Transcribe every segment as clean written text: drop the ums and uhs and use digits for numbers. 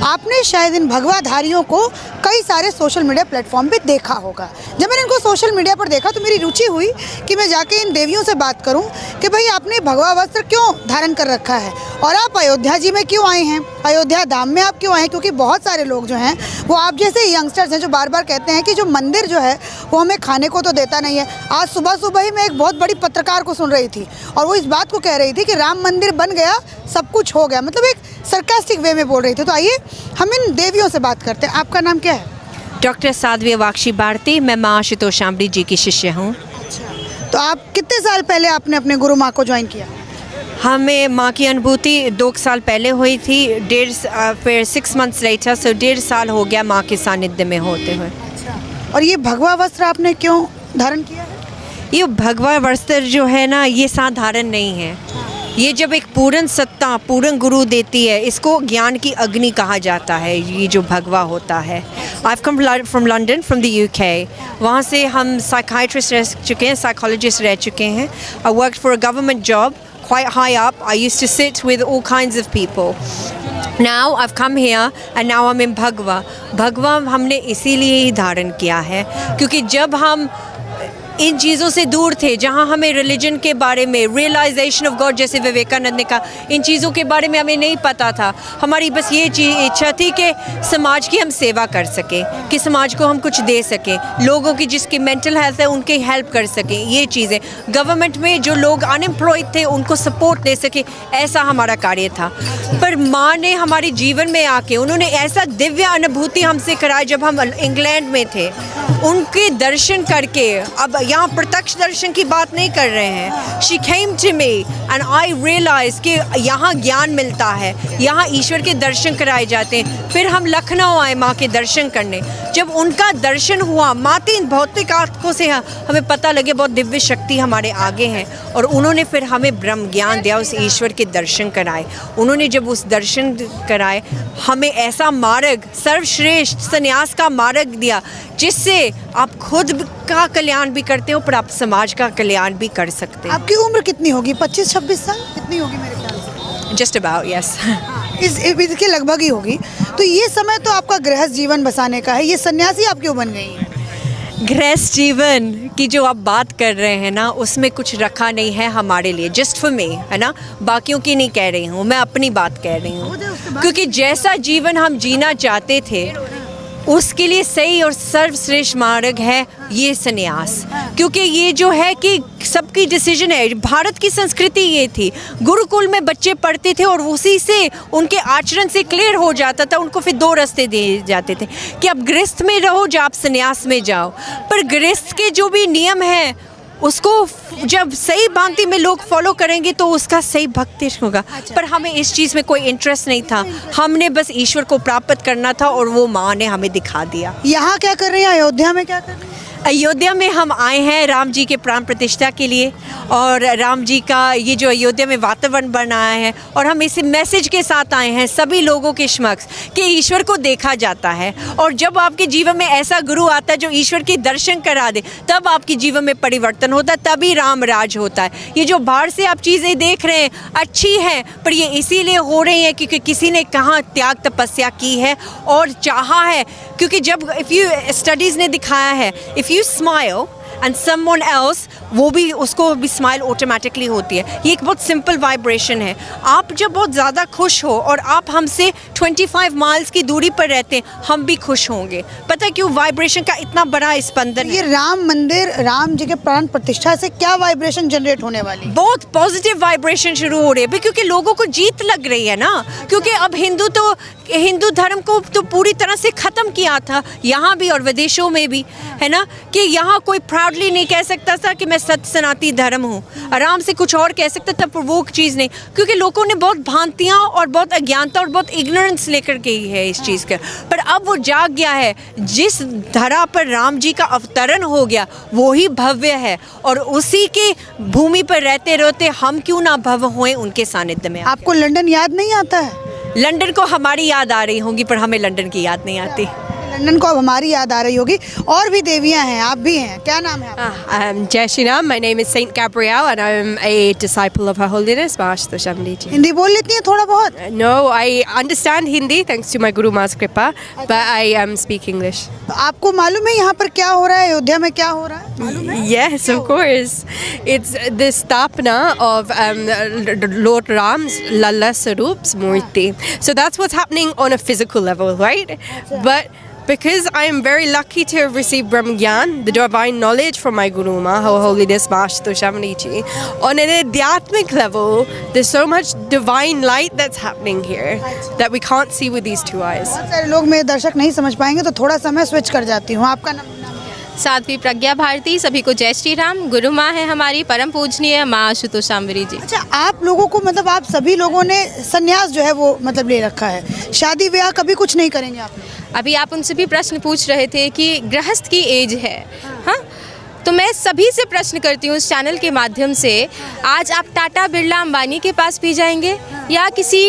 आपने शायद इन भगवाधारियों को कई सारे सोशल मीडिया प्लेटफॉर्म पे देखा होगा। जब मैंने इनको सोशल मीडिया पर देखा तो मेरी रुचि हुई कि मैं जाके इन देवियों से बात करूं कि भाई आपने भगवा वस्त्र क्यों धारण कर रखा है और आप अयोध्या जी में क्यों आए हैं, अयोध्या धाम में आप क्यों आए हैं। क्योंकि बहुत सारे लोग जो हैं वो आप जैसे यंगस्टर्स हैं जो बार बार कहते हैं कि जो मंदिर जो है वो हमें खाने को तो देता नहीं है। आज सुबह सुबह ही मैं एक बहुत बड़ी पत्रकार को सुन रही थी और वो इस बात को कह रही थी कि राम मंदिर बन गया, सब कुछ हो गया, मतलब एक सरकास्टिक वे में बोल रही थी। तो आइए हम इन देवियों से बात करते हैं। आपका नाम क्या है? डॉक्टर साध्वी वाक्षी भारती। मैं माँ आशुतोषांबरी जी की शिष्य हूँ। अच्छा, तो आप कितने साल पहले आपने अपने गुरु माँ को ज्वाइन किया? हमें माँ की अनुभूति 2 साल पहले हुई थी, फिर 6 months later, सो 1.5 साल हो गया माँ के सानिध्य में होते हुए। अच्छा, और ये भगवा वस्त्र आपने क्यों धारण किया है? ये भगवा वस्त्र जो है ना, ये साधारण नहीं है। ये जब एक पूर्ण सत्ता पूर्ण गुरु देती है, इसको ज्ञान की अग्नि कहा जाता है। ये जो भगवा होता है, I come from London, from the UK। वहाँ से हम साइकाइट्रिस्ट रह चुके हैं, साइकोलॉजिस्ट रह चुके हैं। I work for a government job quite high up. I used to sit with all kinds of people. Now I've come here and now I'm in Bhagwa. Bhagwa हमने इसीलिए ही धारण किया है क्योंकि जब हम इन चीज़ों से दूर थे, जहाँ हमें रिलीजन के बारे में, रियलाइजेशन ऑफ गॉड जैसे विवेकानंद ने कहा, इन चीज़ों के बारे में हमें नहीं पता था। हमारी बस ये इच्छा थी कि समाज की हम सेवा कर सकें, कि समाज को हम कुछ दे सकें, लोगों की जिसकी मेंटल हेल्थ है उनकी हेल्प कर सकें। ये चीज़ें गवर्नमेंट में जो लोग अनएम्प्लॉयड थे उनको सपोर्ट दे सकें, ऐसा हमारा कार्य था। पर माँ ने हमारे जीवन में आके उन्होंने ऐसा दिव्य अनुभूति हमसे कराई। जब हम इंग्लैंड में थे, उनके दर्शन करके, अब यहाँ प्रत्यक्ष दर्शन की बात नहीं कर रहे हैं, she came to me and I realise कि यहाँ ज्ञान मिलता है, यहाँ ईश्वर के दर्शन कराए जाते हैं। फिर हम लखनऊ आए माँ के दर्शन करने। जब उनका दर्शन हुआ, माते इन भौतिक आंखों से हमें पता लगे बहुत दिव्य शक्ति हमारे आगे हैं, और उन्होंने फिर हमें ब्रह्म ज्ञान दिया, उस ईश्वर के दर्शन कराए। उन्होंने जब उस दर्शन कराए, हमें ऐसा मार्ग, सर्वश्रेष्ठ संन्यास का मार्ग दिया जिससे आप खुद का कल्याण भी करते हो पर आप समाज का कल्याण भी कर सकते हैं। आपकी उम्र कितनी होगी? 25-26 साल कितनी होगी मेरे ख्याल से? Just about, yes. इसके लगभग ही होगी। तो ये समय तो आपका गृहस्थ जीवन बसाने का है, ये सन्यासी आप क्यों बन गई हैं? गृहस्थ जीवन की जो आप बात कर रहे हैं ना, उसमें कुछ रखा नहीं है हमारे लिए, जस्ट फॉर मी, है ना। बाकियों की नहीं कह रही हूँ, मैं अपनी बात कह रही हूँ। क्योंकि जैसा जीवन हम जीना चाहते थे उसके लिए सही और सर्वश्रेष्ठ मार्ग है ये संन्यास। क्योंकि ये जो है कि सबकी डिसीजन है। भारत की संस्कृति ये थी, गुरुकुल में बच्चे पढ़ते थे और उसी से उनके आचरण से क्लियर हो जाता था, उनको फिर 2 रास्ते दिए जाते थे कि आप गृहस्थ में रहो या आप संन्यास में जाओ। पर गृहस्थ के जो भी नियम है उसको जब सही भांति में लोग फॉलो करेंगे तो उसका सही भक्ति होगा। पर हमें इस चीज़ में कोई इंटरेस्ट नहीं था, हमने बस ईश्वर को प्राप्त करना था और वो माँ ने हमें दिखा दिया। यहाँ क्या कर रही हैं? अयोध्या में क्या कर रही हैं? अयोध्या में हम आए हैं राम जी के प्राण प्रतिष्ठा के लिए, और राम जी का ये जो अयोध्या में वातावरण बनाया है, और हम इसी मैसेज के साथ आए हैं सभी लोगों के समक्ष कि ईश्वर को देखा जाता है। और जब आपके जीवन में ऐसा गुरु आता है जो ईश्वर के दर्शन करा दे, तब आपके जीवन में परिवर्तन होता है, तभी राम राज होता है। ये जो बाहर से आप चीज़ें देख रहे हैं अच्छी हैं, पर ये इसीलिए हो रही हैं क्योंकि किसी ने कहाँ त्याग तपस्या की है और चाहा है। क्योंकि जब स्टडीज़ ने दिखाया है, if you smile and someone else, वो भी उसको भी स्माइल ऑटोमेटिकली होती है। ये एक बहुत सिंपल वाइब्रेशन है। आप जब बहुत ज़्यादा खुश हो और आप हमसे 25 माइल्स की दूरी पर रहते हैं, हम भी खुश होंगे। पता है क्यों? वाइब्रेशन का इतना बड़ा स्पंदन है। ये राम मंदिर, राम जी के प्राण प्रतिष्ठा से क्या वाइब्रेशन जनरेट होने वाली? बहुत पॉजिटिव वाइब्रेशन शुरू हो रही है क्योंकि लोगों को जीत लग रही है ना। क्योंकि अब हिंदू धर्म को तो पूरी तरह से ख़त्म किया था, यहाँ भी और विदेशों में भी, है ना, कि यहाँ कोई प्राउडली नहीं कह सकता था कि मैं सत्य सनातनी धर्म हूँ। आराम से कुछ और कह सकता था, पर वो चीज़ नहीं, क्योंकि लोगों ने बहुत भ्रांतियाँ और बहुत अज्ञानता और बहुत इग्नोरेंस लेकर गई है इस चीज़ का। पर अब वो जाग गया है। जिस धरा पर राम जी का अवतरण हो गया वो ही भव्य है, और उसी के भूमि पर रहते रहते हम क्यों ना भव्य हों उनके सानिध्य में। आपको लंदन याद नहीं आता है? लंदन को हमारी याद आ रही होंगी, पर हमें लंदन की याद नहीं आती। लंदन को अब हमारी याद आ रही होगी। और भी देवियां हैं, आप भी हैं, क्या नाम है आपका? Jai Shri Ram. My name is Saint Gabrielle and I'm a disciple of Her Holiness Mahashto Shamli ji. Hindi बोल लेती हैं थोड़ा बहुत? No, I understand Hindi thanks to my Guru Ma's Kripa, but I speak English. तो आपको मालूम है यहाँ पर क्या हो रहा है, अयोध्या में क्या हो रहा है, मालूम है? Yes, of course. It's the Stapna of Lord Ram's Lalla Sarup's Murti. So that's what's happening on a physical level, right? But because I am very lucky to have received Brahma Gyan, the divine knowledge from my Guru Ma, Her Holiness Mahashto Shamli ji, on an Adhyatmic level, there's so much divine light that's happening here that we can't see with these two eyes. बहुत सारे लोग मेरे दर्शक नहीं समझ पाएंगे तो थोड़ा सा मैं स्विच कर जाती हूँ। आपका नाम? साध्वी प्रज्ञा भारती। सभी को जय श्री राम। गुरु माँ है हमारी परम पूजनीय माँ आशुतोषाम्बरी जी। अच्छा, आप लोगों को मतलब आप सभी लोगों ने संन्यास जो है वो मतलब ले रखा है, शादी ब्याह कभी कुछ नहीं करेंगे आप? अभी आप उनसे भी प्रश्न पूछ रहे थे कि गृहस्थ की एज है, हाँ, तो मैं सभी से प्रश्न करती हूँ इस चैनल के माध्यम से, आज आप टाटा बिरला अंबानी के पास भी जाएंगे या किसी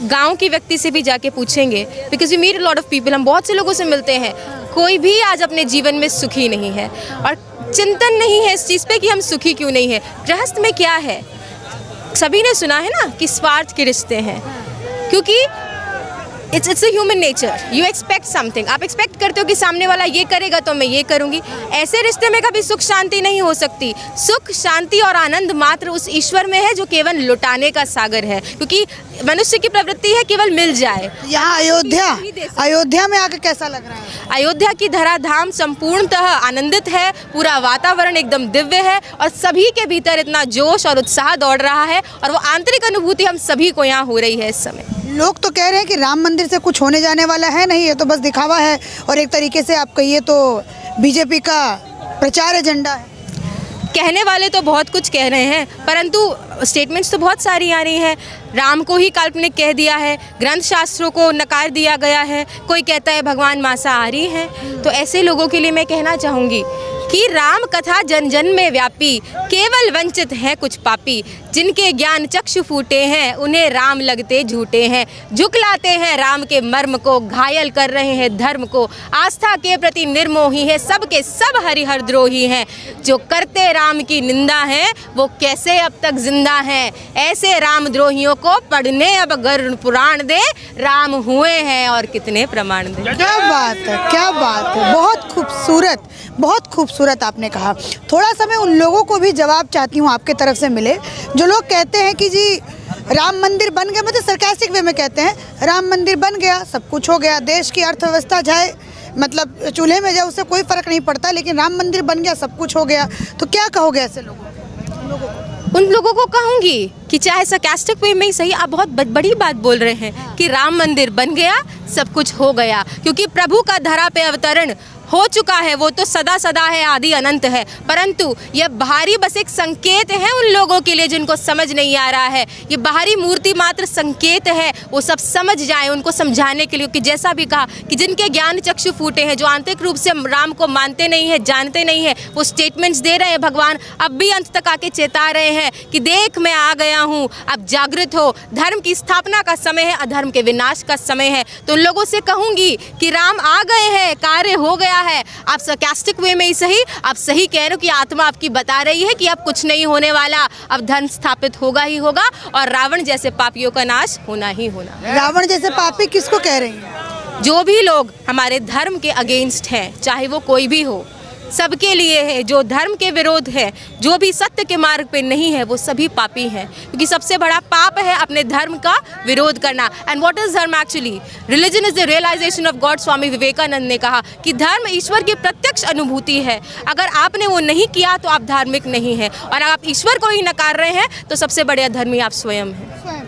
गांव के व्यक्ति से भी जाके पूछेंगे? Because we meet a lot of people, हम बहुत से लोगों से मिलते हैं, कोई भी आज अपने जीवन में सुखी नहीं है और चिंतन नहीं है इस चीज़ पे कि हम सुखी क्यों नहीं है। गृहस्थ में क्या है? सभी ने सुना है ना कि स्वार्थ के रिश्ते हैं, क्योंकि it's a human nature. You expect something, आप एक्सपेक्ट करते हो कि सामने वाला ये करेगा तो मैं ये करूँगी। ऐसे रिश्ते में कभी सुख शांति नहीं हो सकती। सुख शांति और आनंद मात्र उस ईश्वर में है जो केवल लुटाने का सागर है, क्योंकि मनुष्य की प्रवृत्ति है केवल मिल जाए। यहाँ अयोध्या में आके कैसा लग रहा है? अयोध्या की धराधाम संपूर्णतः आनंदित है, पूरा वातावरण एकदम दिव्य है और सभी के भीतर इतना जोश और उत्साह दौड़ रहा है और वो आंतरिक अनुभूति हम सभी को यहाँ हो रही है इस समय। लोग तो कह रहे हैं कि राम मंदिर से कुछ होने जाने वाला है नहीं, ये तो बस दिखावा है और एक तरीके से आप कहिए तो बीजेपी का प्रचार एजेंडा है। कहने वाले तो बहुत कुछ कह रहे हैं, परंतु स्टेटमेंट्स तो बहुत सारी आ रही हैं। राम को ही काल्पनिक कह दिया है, ग्रंथ शास्त्रों को नकार दिया गया है, कोई कहता है भगवान मांसाहारी हैं। तो ऐसे लोगों के लिए मैं कहना चाहूँगी कि राम कथा जन जन में व्यापी, केवल वंचित हैं कुछ पापी, जिनके ज्ञान चक्षु फूटे हैं उन्हें राम लगते झूठे हैं, झुकलाते हैं राम के मर्म को, घायल कर रहे हैं धर्म को, आस्था के प्रति निर्मोही है, सबके सब हरिहर द्रोही हैं, जो करते राम की निंदा है वो कैसे अब तक जिंदा हैं, ऐसे राम द्रोहियों को पढ़ने अब गरुड़ पुराण दे, राम हुए हैं और कितने प्रमाण दे। क्या बात है, क्या बात है, बहुत खूबसूरत, बहुत खूबसूरत आपने कहा। थोड़ा सा मैं उन लोगों को भी जवाब चाहती हूँ आपके तरफ से मिले, जो लोग कहते हैं कि जी राम मंदिर बन गया, मतलब सरकास्टिक वे में कहते हैं राम मंदिर बन गया सब कुछ हो गया, देश की अर्थव्यवस्था जाए मतलब चूल्हे में जाए उससे कोई फ़र्क नहीं पड़ता, लेकिन राम मंदिर बन गया सब कुछ हो गया, तो क्या कहोगे ऐसे लोगों को? उन लोगों को कहूँगी कि चाहे सरकास्टिक वे में ही सही, आप बहुत बड़ी बात बोल रहे हैं कि राम मंदिर बन गया सब कुछ हो गया, क्योंकि प्रभु का धरा पे अवतरण हो चुका है, वो तो सदा सदा है, आदि अनंत है, परंतु यह बाहरी बस एक संकेत है उन लोगों के लिए जिनको समझ नहीं आ रहा है। ये बाहरी मूर्ति मात्र संकेत है, वो सब समझ जाए उनको समझाने के लिए, कि जैसा भी कहा कि जिनके ज्ञान चक्षु फूटे हैं, जो आंतरिक रूप से राम को मानते नहीं है, जानते नहीं है, वो स्टेटमेंट्स दे रहे हैं। भगवान अब भी अंत तक आके चेता रहे हैं कि देख मैं आ गया हूँ, अब जागृत हो, धर्म की स्थापना का समय है, अधर्म के विनाश का समय है। तो उन लोगों से कहूँगी कि राम आ गए हैं, कार्य हो गया है। आप सरकास्टिक वे में ही सही, आप सही कह रहे हो कि आत्मा आपकी बता रही है कि अब कुछ नहीं होने वाला, अब धर्म स्थापित होगा ही होगा और रावण जैसे पापियों का नाश होना ही होना। रावण जैसे पापी किसको कह रही हैं? जो भी लोग हमारे धर्म के अगेंस्ट हैं, चाहे वो कोई भी हो, सबके लिए है। जो धर्म के विरोध है, जो भी सत्य के मार्ग पे नहीं है, वो सभी पापी हैं, क्योंकि सबसे बड़ा पाप है अपने धर्म का विरोध करना। And what is dharma actually? Religion is the realization of God. Swami Vivekananda ने कहा कि धर्म ईश्वर की प्रत्यक्ष अनुभूति है। अगर आपने वो नहीं किया तो आप धार्मिक नहीं हैं, और आप ईश्वर को ही नकार रहे हैं तो सबसे बड़े अधर्मी आप स्वयं हैं।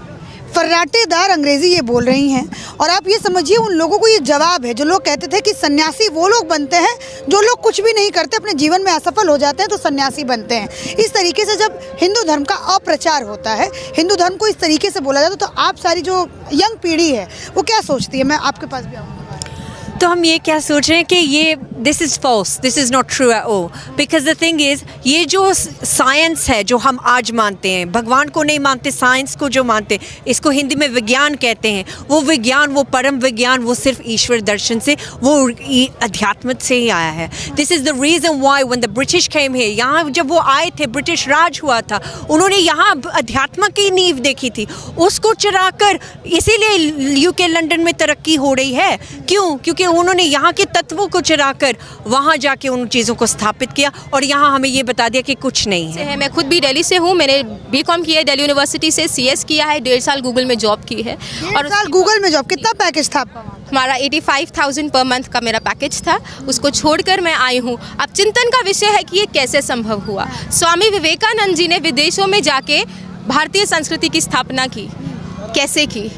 फर्राटेदार अंग्रेजी ये बोल रही हैं, और आप ये समझिए उन लोगों को ये जवाब है जो लोग कहते थे कि सन्यासी वो लोग बनते हैं जो लोग कुछ भी नहीं करते, अपने जीवन में असफल हो जाते हैं तो सन्यासी बनते हैं। इस तरीके से जब हिंदू धर्म का अप्रचार होता है, हिंदू धर्म को इस तरीके से बोला जाता है, तो आप सारी जो यंग पीढ़ी है वो क्या सोचती है? मैं आपके पास भी आऊँगा। तो हम ये क्या सोच रहे हैं कि ये this is false, this is not true at all, because the thing is ये जो साइंस है जो हम आज मानते हैं, भगवान को नहीं मानते, साइंस को जो मानते हैं, इसको हिंदी में विज्ञान कहते हैं। वो विज्ञान, वो परम विज्ञान, वो सिर्फ ईश्वर दर्शन से, वो अध्यात्म से ही आया है। This is the reason why when the British came here, यहाँ जब वो आए थे, ब्रिटिश राज हुआ था, उन्होंने यहाँ अध्यात्म की नींव देखी थी, उसको चुराकर, इसीलिए यूके लंदन में तरक्की हो रही है। क्यों? क्योंकि उन्होंने यहाँ के तत्वों को चुराकर वहाँ जाके उन चीज़ों को स्थापित किया और यहाँ हमें ये बता दिया कि कुछ नहीं है। मैं खुद भी दिल्ली से हूँ, मैंने बीकॉम किया है दिल्ली यूनिवर्सिटी से, सीएस किया है, 1.5 साल गूगल में जॉब की है। और साल गूगल में जॉब, कितना पैकेज था आपका? हमारा 85,000 पर मंथ का मेरा पैकेज था, उसको छोड़कर मैं आई हूँ। अब चिंतन का विषय है कि ये कैसे संभव हुआ। स्वामी विवेकानंद जी ने विदेशों में जाके भारतीय संस्कृति की स्थापना की, कैसे की?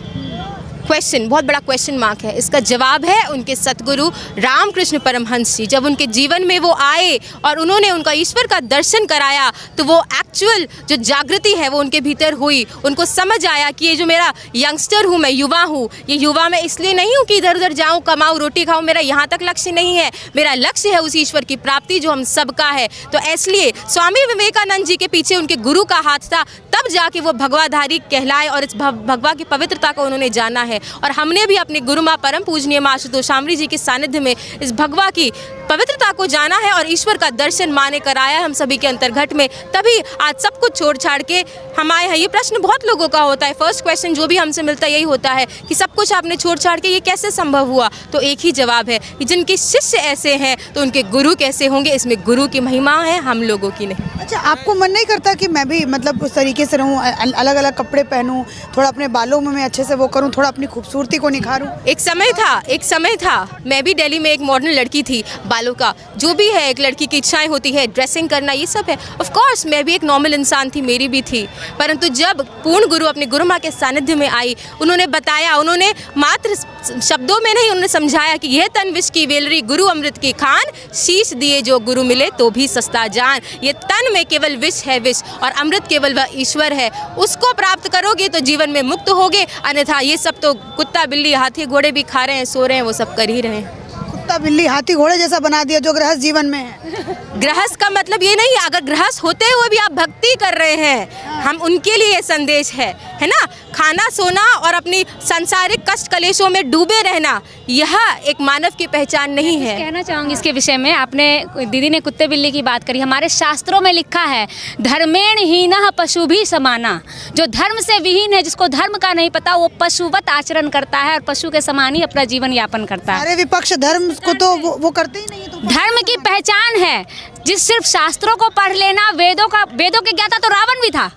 क्वेश्चन, बहुत बड़ा क्वेश्चन मार्क है। इसका जवाब है उनके सतगुरु रामकृष्ण परमहंस जी। जब उनके जीवन में वो आए और उन्होंने उनका ईश्वर का दर्शन कराया, तो वो एक्चुअल जो जागृति है वो उनके भीतर हुई। उनको समझ आया कि ये जो मेरा यंगस्टर हूँ, मैं युवा हूँ, ये युवा मैं इसलिए नहीं हूँ कि इधर उधर जाऊँ, कमाऊँ, रोटी खाऊँ, मेरा यहाँ तक लक्ष्य नहीं है। मेरा लक्ष्य है उस ईश्वर की प्राप्ति जो हम सबका है। तो इसलिए स्वामी विवेकानंद जी के पीछे उनके गुरु का हाथ था, तब जाके वो भगवाधारी कहलाए और इस भगवा की पवित्रता को उन्होंने जाना है। और हमने भी अपने गुरु माँ परम पूजनीय माँ आशुतोष शामरी जी के सानिध्य में इस भगवा की पवित्रता को जाना है और ईश्वर का दर्शन माँ ने कराया है हम सभी के अंतर्घट में। तभी आज सब कुछ छोड़ छाड़ के हम आए हैं। ये प्रश्न बहुत लोगों का होता है, फर्स्ट क्वेश्चन जो भी हमसे मिलता है यही होता है कि सब कुछ आपने छोड़ छाड़ के ये कैसे संभव हुआ? तो एक ही जवाब है कि जिनके शिष्य ऐसे हैं तो उनके गुरु कैसे होंगे? इसमें गुरु की महिमा है, हम लोगों की नहीं। अच्छा, आपको मन नहीं करता कि मैं भी मतलब उस तरीके से रहूं, अलग अलग कपड़े पहनूं, थोड़ा अपने बालों में मैं अच्छे से वो करूं, थोड़ा अपनी खूबसूरती को निखारूं? एक समय था मैं भी दिल्ली में एक मॉडर्न लड़की थी, बालों का जो भी है एक लड़की की इच्छाएं होती है, ड्रेसिंग करना ये सब है। ऑफ कोर्स मैं भी एक नॉर्मल इंसान थी, मेरी भी थी। परंतु जब पूर्ण गुरु अपने गुरु माँ के सानिध्य में आई, उन्होंने बताया, उन्होंने मात्र शब्दों में नहीं, उन्होंने समझाया कि यह तन विष की वेलरी, गुरु अमृत की खान, शीश दिए जो गुरु मिले तो भी सस्ता जान। ये तन में केवल विष है विष और अमृत केवल वह ईश्वर है, उसको प्राप्त करोगे तो जीवन में मुक्त होगे। अन्यथा ये सब तो कुत्ता बिल्ली हाथी घोड़े भी खा रहे हैं, सो रहे हैं, वो सब कर ही रहे हैं। कुत्ता बिल्ली हाथी घोड़े जैसा बना दिया जो गृहस्थ जीवन में है। गृहस्थ का मतलब ये नहीं, अगर गृहस्थ होते हुए भी आप भक्ति कर रहे हैं, हम उनके लिए ये संदेश है ना। खाना सोना और अपनी सांसारिक कष्ट कलेशों में डूबे रहना, यह एक मानव की पहचान नहीं है। कहना चाहूँगी इसके विषय में, आपने दीदी ने कुत्ते बिल्ली की बात करी, हमारे शास्त्रों में लिखा है धर्मेण हीनः पशु भी समाना। जो धर्म से विहीन है, जिसको धर्म का नहीं पता, वो पशुवत आचरण करता है और पशु के समान ही अपना जीवन यापन करता है। सारे विपक्ष धर्म को तो वो करते ही नहीं है। तो धर्म की पहचान है जिस सिर्फ शास्त्रों को पढ़ लेना, वेदों के ज्ञाता तो रावण भी था।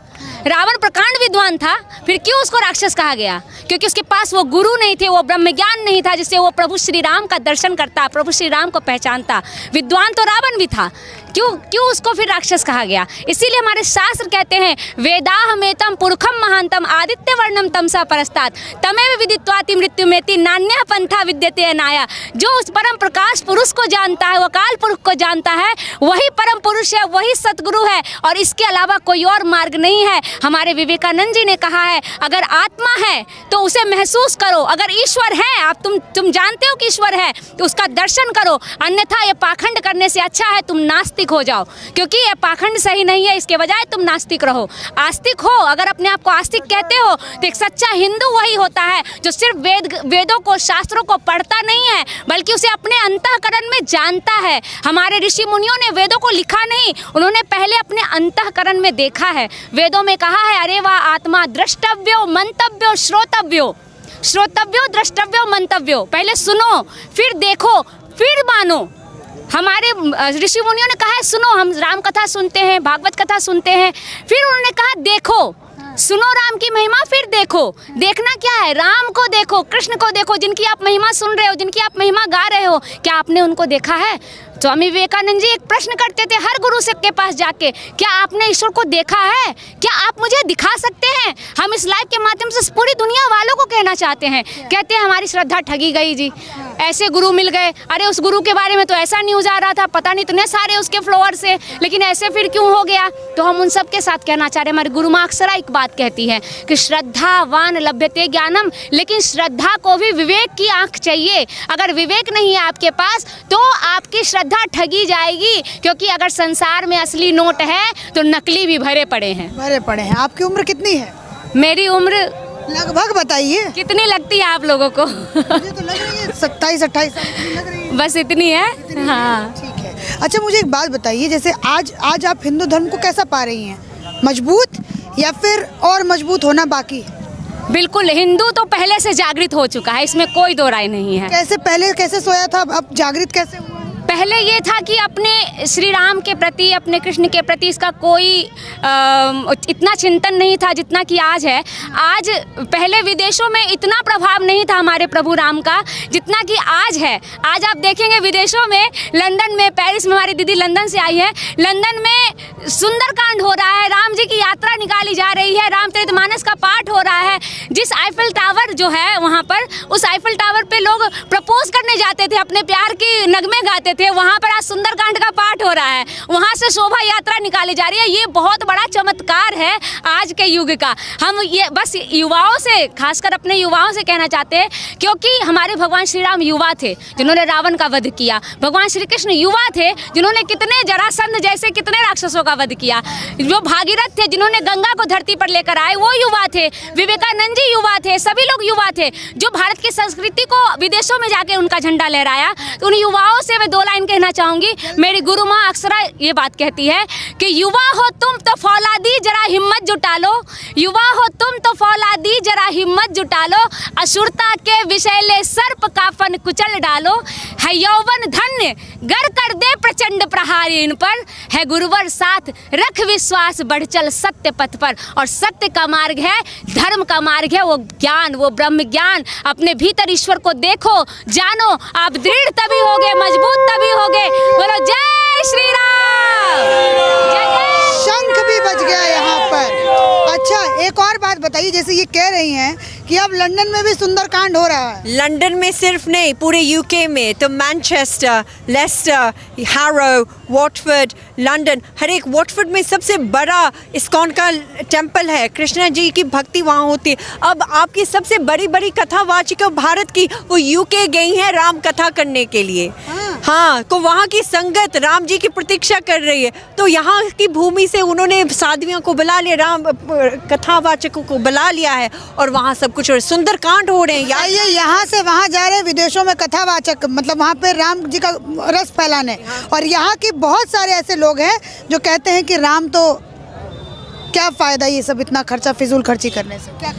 रावण प्रकांड विद्वान था, फिर क्यों उसको राक्षस कहा गया? क्योंकि उसके पास वो गुरु नहीं थे, वो ब्रह्म ज्ञान नहीं था जिससे वो प्रभु श्री राम का दर्शन करता, प्रभु श्री राम को पहचानता। विद्वान तो रावण भी था, क्यों उसको फिर राक्षस कहा गया? इसीलिए हमारे शास्त्र कहते हैं वेदाहमेतम पुरुषम महांतम आदित्य वर्णम तमसा परस्तात् तमेव विदित्वाति मृत्युमेति नान्यः पंथा विद्यते अनाया। जो उस परम प्रकाश पुरुष को जानता है, वो काल पुरुष को जानता है, वही परम पुरुष है, वही सतगुरु है और इसके अलावा कोई और मार्ग नहीं है। हमारे विवेकानंद जी ने कहा है अगर आत्मा है तो उसे महसूस करो, अगर ईश्वर है, आप तुम जानते हो कि ईश्वर है तो उसका दर्शन करो, अन्यथा ये पाखंड करने से अच्छा है तुम नास्तिक हो जाओ, क्योंकि ये पाखंड सही नहीं है, इसके बजाय तुम नास्तिक रहो। आस्तिक हो, अगर अपने आप को आस्तिक कहते हो तो एक सच्चा हिंदू वही होता है जो सिर्फ वेदों को, शास्त्रों को पढ़ता नहीं है, बल्कि उसे अपने अंतःकरण में जानता है। हमारे ऋषि मुनियों ने वेदों को लिखा नहीं, उन्होंने पहले अपने अंतःकरण में देखा है। वेदों में कहा है अरे वाह आत्मा द्रष्टव्यो मंतव्यो श्रोतव्यो, श्रोतव्यो द्रष्टव्यो मंतव्यो। पहले सुनो, फिर देखो, फिर मानो। हमारे ऋषि मुनियों ने कहा है सुनो, हम राम कथा सुनते हैं, भागवत कथा सुनते हैं, फिर उन्होंने कहा देखो, सुनो राम की महिमा, फिर देखो। देखना क्या है? राम को देखो, कृष्ण को देखो, जिनकी आप महिमा सुन रहे हो, जिनकी आप महिमा गा रहे हो, क्या आपने उनको देखा है? स्वामी विवेकानंद जी एक प्रश्न करते थे हर गुरु से के पास जाके, क्या आपने ईश्वर को देखा है? क्या आप मुझे दिखा सकते हैं? हम इस लाइव के माध्यम से पूरी दुनिया वालों को कहना चाहते हैं। कहते हैं हमारी श्रद्धा ठगी गई जी, ऐसे गुरु मिल गए, अरे उस गुरु के बारे में तो ऐसा न्यूज़ आ रहा था, पता नहीं इतने सारे उसके फॉलोअर्स हैं, लेकिन ऐसे फिर क्यों हो गया। तो हम उन सब के साथ कहना चाह रहे हैं, हमारी गुरु माँ अक्सर एक बात कहती है कि श्रद्धावान लभ्यते ज्ञानम, लेकिन श्रद्धा को भी विवेक की आंख चाहिए। अगर विवेक नहीं है आपके पास तो आपकी श्रद्धा ठगी जाएगी, क्योंकि अगर संसार में असली नोट है तो नकली भी भरे पड़े हैं। भरे पड़े हैं। आपकी उम्र कितनी है? मेरी उम्र लगभग बताइए। कितनी लगती है आप लोगों को? मुझे तो लग रही है 27-28 साल की लग रही है। बस इतनी है। हाँ ठीक है। अच्छा मुझे एक बात बताइए, जैसे आज आप हिंदू धर्म को कैसा पा रही हैं? मजबूत या फिर और मजबूत होना बाकी है? बिल्कुल, हिंदू तो पहले से जागृत हो चुका है, इसमें कोई दो राय नहीं है। कैसे पहले कैसे सोया था, अब जागृत कैसे हुआ? पहले ये था कि अपने श्री राम के प्रति, अपने कृष्ण के प्रति इसका कोई इतना चिंतन नहीं था जितना कि आज है। आज पहले विदेशों में इतना प्रभाव नहीं था हमारे प्रभु राम का जितना कि आज है। आज आप देखेंगे विदेशों में, लंदन में, पेरिस में, हमारी दीदी लंदन से आई है, लंदन में सुंदरकांड हो रहा है, राम जी की यात्रा निकाली जा रही है, रामचरितमानस का पाठ हो रहा है। जिस आईफल टावर जो है वहाँ पर, उस आईफल टावर पे लोग प्रपोज करने जाते थे, अपने प्यार की नगमे गाते थे, वहाँ पर आज सुंदरकांड का पाठ हो रहा है, वहाँ से शोभा यात्रा निकाली जा रही है। ये बहुत बड़ा चमत्कार है आज के युग का। हम ये बस युवाओं से, खासकर अपने युवाओं से कहना चाहते हैं, क्योंकि हमारे भगवान श्री राम युवा थे जिन्होंने रावण का वध किया, भगवान श्री कृष्ण युवा थे जिन्होंने कितने जरासंध जैसे कितने राक्षसों का वध किया, जो भागीरथ थे जिन्होंने गंगा को धरती पर लेकर आए वो युवा थे, विवेकानंद जी युवा थे, सभी लोग युवा थे जो भारत की संस्कृति को विदेशों में जाके उनका झंडा लहराया। तो उन युवाओं से मैं 2 लाइन कहना चाहूँगी। मेरी गुरु माँ अक्सर ये बात कहती है कि युवा हो तुम तो फौलादी जरा हिम्मत जुटा लो, युवा हो तुम तो फौलादी जरा हिम्मत जुटा लो, असुरता के विषैले सर्प का फन कुचल डालो, है यौवन धन्य गर कर दे प्रचंड प्रहार इन पर, है गुरुवर साथ रख विश्वास बढ़ चल सत्य पथ पर। और सत्य का मार्ग है, धर्म का मार्ग है वो ज्ञान, वो ब्रह्म ज्ञान। अपने भीतर ईश्वर को देखो, जानो, आप दृढ़ तभी होगे, मजबूत तभी होगे। बोलो जय श्री राम। शंख भी बज गया यहाँ पर। अच्छा एक और बात बताइए, जैसे ये कह रही हैं कि अब लंदन में भी सुंदरकांड हो रहा है। लंदन में सिर्फ नहीं, पूरे यूके में, तो Manchester, Leicester, Harrow, Watford, London, हर एक वॉटफोर्ड में सबसे बड़ा इस्कॉन का टेंपल है, कृष्ण जी की भक्ति वहाँ होती है। अब आपकी सबसे बड़ी बड़ी कथावाचिका भारत की वो यूके गई हैं राम कथा करने के लिए। हाँ, तो वहाँ की संगत राम जी की प्रतीक्षा कर रही है, तो यहाँ की भूमि से उन्होंने साध्वियों को बुला लिया, राम कथावाचकों को बुला लिया है, और वहाँ सब कुछ सुंदरकांड हो रहे हैं। ये यहाँ से वहाँ जा रहे हैं विदेशों में कथावाचक, मतलब वहाँ पे राम जी का रस फैलाने, और यहाँ के बहुत सारे ऐसे लोग हैं जो कहते हैं कि राम तो क्या फ़ायदा ये सब इतना खर्चा, फिजूल खर्ची करने से। क्या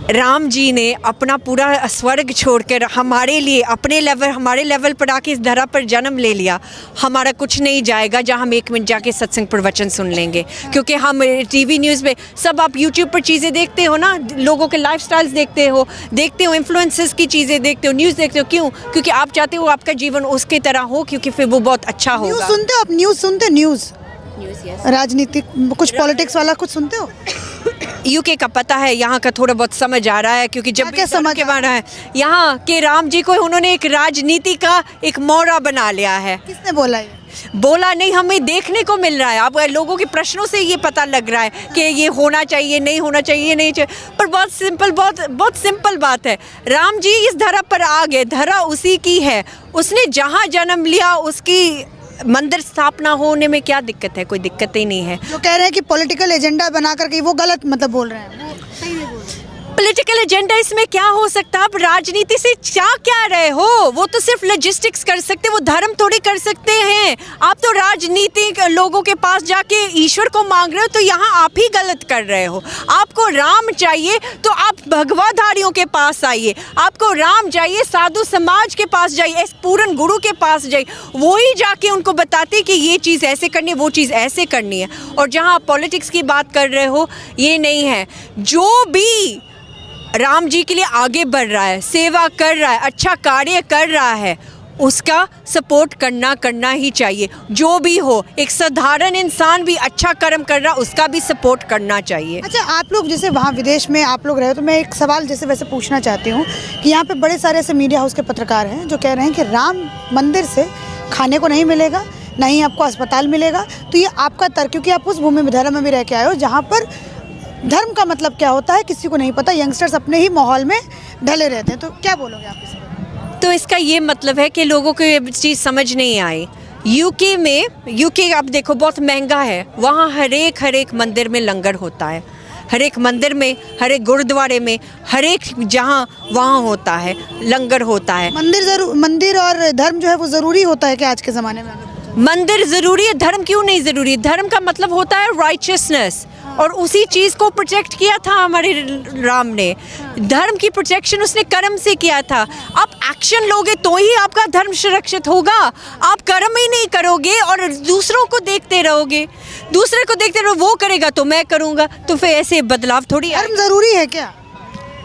राम जी ने अपना पूरा स्वर्ग छोड़कर हमारे लिए हमारे लेवल पर आके इस धरा पर जन्म ले लिया। हमारा कुछ नहीं जाएगा जहाँ हम 1 मिनट जाके सत्संग प्रवचन सुन लेंगे, क्योंकि हम टीवी न्यूज़ पे सब, आप यूट्यूब पर चीज़ें देखते हो ना, लोगों के लाइफस्टाइल्स देखते हो इन्फ्लुएंसर्स की चीज़ें देखते हो, न्यूज़ देखते हो। क्यों? क्योंकि आप चाहते हो आपका जीवन उसके तरह हो, क्योंकि फिर वो बहुत अच्छा होगा। न्यूज़ सुनते हो आप? न्यूज़ सुनते हो? न्यूज़ राजनीतिक कुछ पॉलिटिक्स वाला कुछ सुनते हो? यूके का पता है, यहाँ का थोड़ा बहुत समझ आ रहा है, क्योंकि जब क्या समझ के बारे है, यहाँ के राम जी को उन्होंने एक राजनीति का एक मोड़ा बना लिया है। किसने बोला ये? बोला नहीं, हमें देखने को मिल रहा है। अब लोगों के प्रश्नों से ये पता लग रहा है कि ये होना चाहिए, नहीं होना चाहिए, नहीं चाहिए। पर बहुत सिंपल बात है, राम जी इस धरा पर आ गए, धरा उसी की है, उसने जहाँ जन्म लिया उसकी मंदिर स्थापना होने में क्या दिक्कत है? कोई दिक्कत ही नहीं है। जो कह रहे हैं कि पॉलिटिकल एजेंडा बना करके, वो गलत मतलब बोल रहे हैं, वो सही नहीं बोल रहे। पॉलिटिकल एजेंडा इसमें क्या हो सकता है? आप राजनीति से क्या रहे हो? वो तो सिर्फ लॉजिस्टिक्स कर सकते, वो धर्म थोड़ी कर सकते हैं। आप तो राजनीतिक लोगों के पास जाके ईश्वर को मांग रहे हो, तो यहाँ आप ही गलत कर रहे हो। आपको राम चाहिए तो आप भगवाधारियों के पास आइए, आपको राम चाहिए साधु समाज के पास जाइए, पूर्ण गुरु के पास जाइए, वो ही जाके उनको बताते कि ये चीज़ ऐसे करनी है, वो चीज़ ऐसे करनी है। और जहाँ आप पॉलिटिक्स की बात कर रहे हो, ये नहीं है। जो भी राम जी के लिए आगे बढ़ रहा है, सेवा कर रहा है, अच्छा कार्य कर रहा है, उसका सपोर्ट करना ही चाहिए। जो भी हो, एक साधारण इंसान भी अच्छा कर्म कर रहा, उसका भी सपोर्ट करना चाहिए। अच्छा, आप लोग जैसे वहाँ विदेश में आप लोग रहे हो, तो मैं एक सवाल जैसे वैसे पूछना चाहती हूँ कि यहाँ पे बड़े सारे ऐसे मीडिया हाउस के पत्रकार हैं जो कह रहे हैं कि राम मंदिर से खाने को नहीं मिलेगा, ना ही आपको अस्पताल मिलेगा। तो ये आपका तर्क, क्योंकि आप उस भूमि में धर्म में भी रह के आए हो जहाँ पर धर्म का मतलब क्या होता है किसी को नहीं पता, यंगस्टर्स अपने ही माहौल में ढले रहते हैं, तो क्या बोलोगे आप इस पर? तो इसका ये मतलब है कि लोगों को ये चीज़ समझ नहीं आई। यूके आप देखो बहुत महंगा है, वहाँ हर एक मंदिर में लंगर होता है, हर एक मंदिर में, हर एक गुरुद्वारे में, हर एक जहाँ वहाँ होता है, लंगर होता है। मंदिर और धर्म जो है वो ज़रूरी होता है कि आज के ज़माने में? मंदिर ज़रूरी है, धर्म क्यों नहीं ज़रूरी? धर्म का मतलब होता है राइचियसनेस, और उसी चीज़ को प्रोटेक्ट किया था हमारे राम ने। धर्म की प्रोटेक्शन उसने कर्म से किया था। आप एक्शन लोगे तो ही आपका धर्म सुरक्षित होगा। आप कर्म ही नहीं करोगे और दूसरों को देखते रहोगे, दूसरे को देखते रहो, वो करेगा तो मैं करूँगा, तो फिर ऐसे बदलाव थोड़ी। धर्म ज़रूरी है क्या?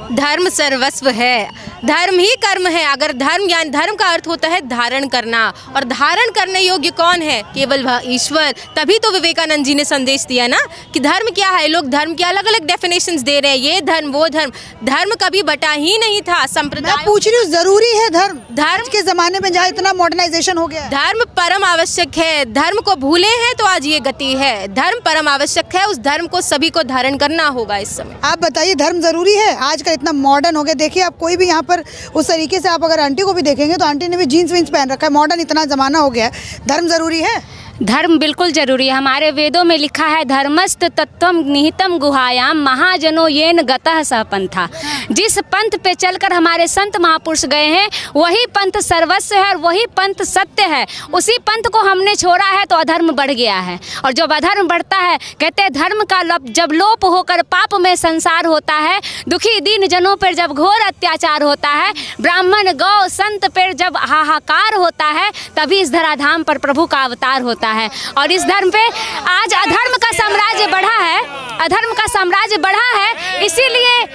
धर्म सर्वस्व है, धर्म ही कर्म है। अगर धर्म का अर्थ होता है धारण करना, और धारण करने योग्य कौन है? केवल ईश्वर। तभी तो विवेकानंद जी ने संदेश दिया ना कि धर्म क्या है। लोग धर्म की अलग अलग डेफिनेशंस दे रहे हैं, ये धर्म वो धर्म। धर्म कभी बटा ही नहीं था। संप्रदाय, मैं पूछ रही हूँ, जरूरी है धर्म? धर्म के जमाने में जहाँ इतना मॉडर्नाइजेशन हो गया है, धर्म परम आवश्यक है। धर्म को भूले हैं तो आज ये गति है। धर्म परम आवश्यक है, उस धर्म को सभी को धारण करना होगा इस समय। आप बताइए, धर्म जरूरी है? आज का इतना मॉडर्न हो गया, देखिए आप कोई भी यहाँ पर उस तरीके से, आप अगर आंटी को भी देखेंगे तो आंटी ने भी जीन्स वीन्स पहन रखा है, मॉडर्न इतना जमाना हो गया है। धर्म जरूरी है? धर्म बिल्कुल जरूरी है। हमारे वेदों में लिखा है धर्मस्त तत्वम निहितम गुहायाम महाजनो येन गतः सह पंथा। जिस पंथ पे चलकर हमारे संत महापुरुष गए हैं वही पंथ सर्वस्व है और वही पंथ सत्य है। उसी पंथ को हमने छोड़ा है तो अधर्म बढ़ गया है, और जब अधर्म बढ़ता है, कहते हैं धर्म का जब लोप होकर पाप में संसार होता है, दुखी दीन जनों पर जब घोर अत्याचार होता है, ब्राह्मण गौ संत पर जब हाहाकार होता है, तभी इस धराधाम पर प्रभु का अवतार होता है। और इस धर्म पे आज अधर्म का साम्राज्य बढ़ा है, अधर्म का साम्राज्य बढ़ा है। इसीलिए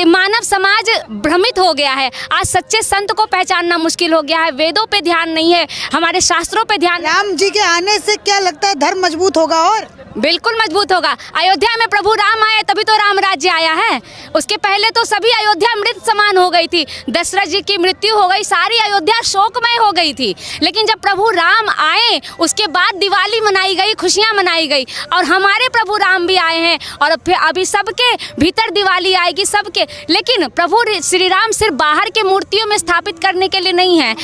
मानव समाज भ्रमित हो गया है। आज सच्चे संत को पहचानना मुश्किल हो गया है। वेदों पे ध्यान नहीं है, हमारे शास्त्रों पे ध्यान। राम जी के आने से क्या लगता है धर्म मजबूत होगा? और बिल्कुल मजबूत होगा। अयोध्या में प्रभु राम आए तभी तो राम राज्य आया है। उसके पहले तो सभी अयोध्या मृत समान हो गई थी, दशरथ जी की मृत्यु हो गई, सारी अयोध्या शोकमय हो गई थी। लेकिन जब प्रभु राम आए उसके बाद दिवाली मनाई गई, खुशियां मनाई गई, और हमारे प्रभु राम भी आए हैं, और फिर अभी सबके भीतर दिवाली आएगी सबके। लेकिन प्रभु श्री राम सिर्फ बाहर के मूर्तियों में स्थापित करने के लिए नहीं है।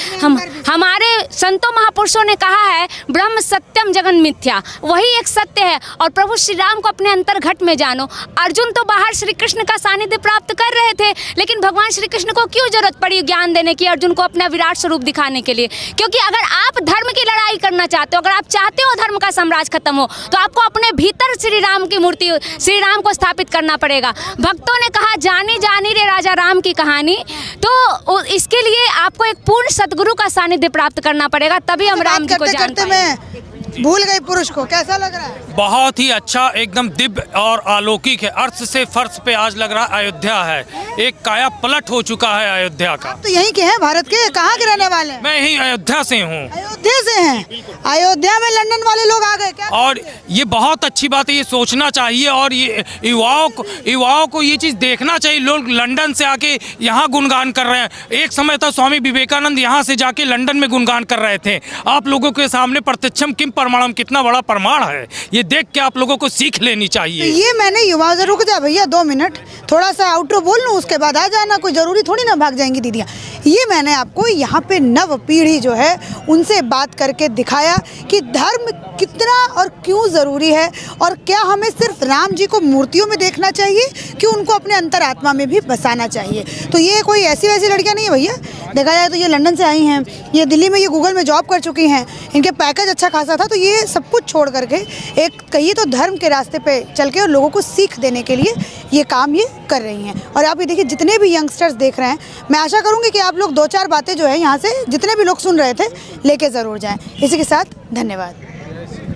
हमारे संतों महापुरुषों ने कहा है ब्रह्म सत्यम जगन मिथ्या, वही एक सत्य है। और प्रभु श्री राम को अपने अंतर्घट में जानो। अर्जुन तो बाहर श्री कृष्ण का सानिध्य प्राप्त कर रहे थे, लेकिन भगवान श्री कृष्ण को क्यों जरूरत पड़ी ज्ञान देने की, अर्जुन को अपना विराट स्वरूप दिखाने के लिए? क्योंकि अगर आप धर्म की लड़ाई करना चाहते हो, अगर आप चाहते हो धर्म का साम्राज्य खत्म हो, तो आपको अपने भीतर श्री राम की मूर्ति, श्री राम को स्थापित करना पड़ेगा। भक्तों ने कहा जानी जानी रे राजा राम की कहानी, तो इसके लिए आपको एक पूर्ण सदगुरु का सानिध्य प्राप्त करना पड़ेगा, तभी हम राम जी को जान पाएंगे। भूल गई पुरुष को, कैसा लग रहा है? बहुत ही अच्छा, एकदम दिव्य और अलौकिक है। अर्थ से फर्श पे आज लग रहा है अयोध्या है, एक काया पलट हो चुका है अयोध्या का। तो यहीं के हैं, भारत के? कहाँ के रहने वाले हैं? मैं ही अयोध्या से हूँ। अयोध्या से हैं? अयोध्या में लंदन वाले लोग आ गए क्या? और ये बहुत अच्छी बात है, ये सोचना चाहिए, और ये युवाओं को ये चीज़ देखना चाहिए। लोग लंदन से आके यहाँ गुणगान कर रहे हैं। एक समय था स्वामी विवेकानंद यहाँ से जाके लंदन में गुणगान कर रहे थे। आप लोगों के सामने प्रत्यक्षम किम प्रमाणम, कितना बड़ा प्रमाण है, ये देख के आप लोगों को सीख लेनी चाहिए। तो ये मैंने युवाओं से, रुक जा भैया 2 मिनट, थोड़ा सा आउटरो बोल लूँ उसके बाद आ जाना, कोई जरूरी थोड़ी ना भाग जाएंगी दीदियाँ। ये मैंने आपको यहाँ पे नव पीढ़ी जो है उनसे बात करके दिखाया कि धर्म कितना और क्यों ज़रूरी है, और क्या हमें सिर्फ राम जी को मूर्तियों में देखना चाहिए कि उनको अपने अंतरात्मा में भी बसाना चाहिए। तो ये कोई ऐसी वैसी लड़कियाँ नहीं है भैया, देखा जाए तो ये लंदन से आई हैं, ये दिल्ली में ये गूगल में जॉब कर चुकी हैं, इनके पैकेज अच्छा खासा था, तो ये सब कुछ छोड़ करके एक कहिए तो धर्म के रास्ते पे चल के और लोगों को सीख देने के लिए ये काम ये कर रही हैं। और आप ये देखिए जितने भी यंगस्टर्स देख रहे हैं, मैं आशा करूँगी कि आप लोग 2-4 बातें जो है यहाँ से जितने भी लोग सुन रहे थे लेके ज़रूर जाएँ। इसी के साथ धन्यवाद।